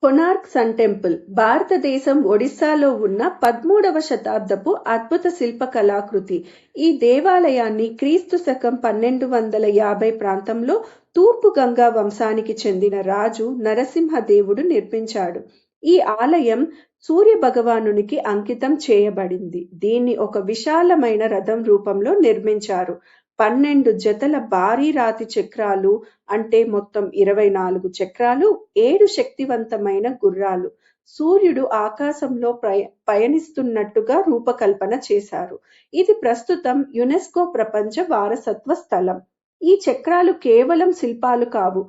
Konark sun temple భారతదేశం ఒడిశాలో ఉన్న 13వ శతాబ్దపు అద్భుత శిల్ప కళాకృతి. ఈ దేవాలయాన్ని క్రీస్తు శకం 1250 ప్రాంతంలో తూర్పు గంగా వంశానికి చెందిన రాజు నరసింహదేవుడు నిర్మించాడు. ఈ ఆలయం సూర్య భగవానునికి అంకితం చేయబడింది. దీన్ని ఒక విశాలమైన రథం రూపంలో నిర్మించారు. 12 జతల భారీ రాతి చక్రాలు, అంటే మొత్తం 24 చక్రాలు, 7 శక్తివంతమైన గుర్రాలు, సూర్యుడు ఆకాశంలో పయనిస్తున్నట్టుగా రూపకల్పన చేశారు. ఇది ప్రస్తుతం యునెస్కో ప్రపంచ వారసత్వ స్థలం. ఈ చక్రాలు కేవలం శిల్పాలు కావు,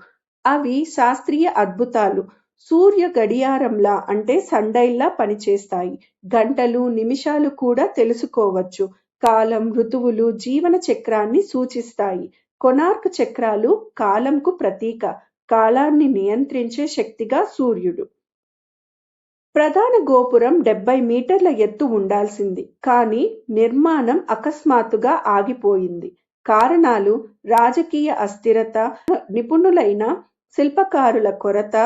అవి శాస్త్రీయ అద్భుతాలు. సూర్య గడియారంలా, అంటే సండైల్లా పనిచేస్తాయి. గంటలు, నిమిషాలు కూడా తెలుసుకోవచ్చు. కాలం, ఋతువులు, జీవన చక్రాన్ని సూచిస్తాయి. కొనార్క్ చక్రాలు కాలంకు ప్రతీక, కాలాన్ని నియంత్రించే శక్తిగా సూర్యుడు. ప్రధాన గోపురం 70 మీటర్ల ఎత్తు ఉండాల్సింది, కానీ నిర్మాణం అకస్మాత్తుగా ఆగిపోయింది. కారణాలు: రాజకీయ అస్థిరత, నిపుణులైన శిల్పకారుల కొరత,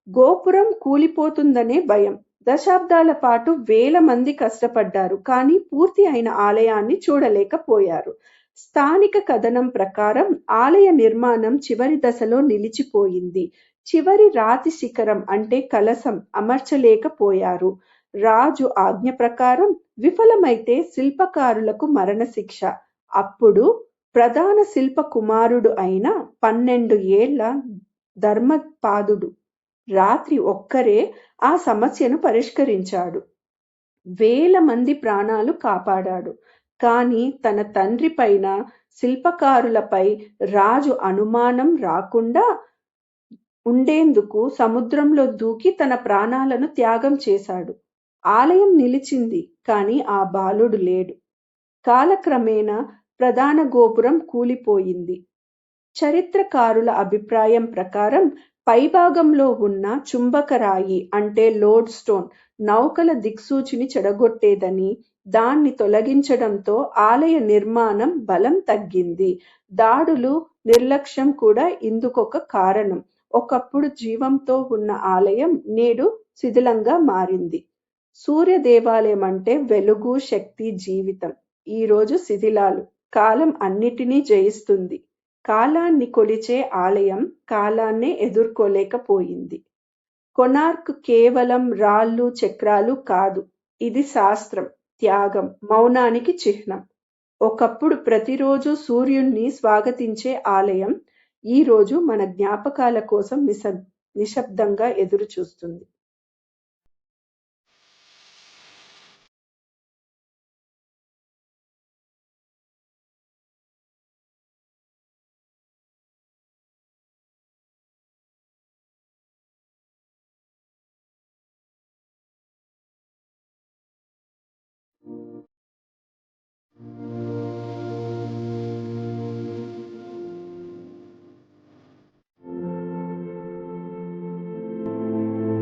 గోపురం కూలిపోతుందనే భయం. దశాబ్దాల పాటు వేల మంది కష్టపడ్డారు, కానీ పూర్తి అయిన ఆలయాన్ని చూడలేకపోయారు. స్థానిక కథనం ప్రకారం ఆలయ నిర్మాణం చివరి దశలో నిలిచిపోయింది. చివరి రాతి శిఖరం, అంటే కలశం, అమర్చలేకపోయారు. రాజు ఆజ్ఞ ప్రకారం విఫలమైతే శిల్పకారులకు మరణశిక్ష. అప్పుడు ప్రధాన శిల్ప కుమారుడు అయిన 12 ఏళ్ల ధర్మపాదుడు రాత్రి ఒక్కరే ఆ సమస్యను పరిష్కరించాడు. వేల మంది ప్రాణాలు కాపాడాడు. కానీ తన తండ్రి పైన, శిల్పకారులపై రాజు అనుమానం రాకుండా ఉండేందుకు సముద్రంలో దూకి తన ప్రాణాలను త్యాగం చేశాడు. ఆలయం నిలిచింది, కానీ ఆ బాలుడు లేడు. కాలక్రమేణా ప్రధాన గోపురం కూలిపోయింది. చరిత్రకారుల అభిప్రాయం ప్రకారం పైభాగంలో ఉన్న చుంబక రాయి, అంటే లోడ్ స్టోన్, నౌకల దిక్సూచిని చెడగొట్టేదని, దాన్ని తొలగించడంతో ఆలయ నిర్మాణం బలం తగ్గింది. దాడులు, నిర్లక్ష్యం కూడా ఇందుకొక కారణం. ఒకప్పుడు జీవంతో ఉన్న ఆలయం నేడు శిథిలంగా మారింది. సూర్య దేవాలయం అంటే వెలుగు, శక్తి, జీవితం. ఈరోజు శిథిలాలు. కాలం అన్నిటినీ జయిస్తుంది. కాలాన్ని కొలిచే ఆలయం కాలాన్నే ఎదుర్కోలేకపోయింది. కొనార్క్ కేవలం రాళ్ళు, చక్రాలు కాదు, ఇది శాస్త్రం, త్యాగం, మౌనానికి చిహ్నం. ఒకప్పుడు ప్రతిరోజు సూర్యుణ్ణి స్వాగతించే ఆలయం ఈరోజు మన జ్ఞాపకాల కోసం నిశ్శబ్దంగా ఎదురు చూస్తుంది.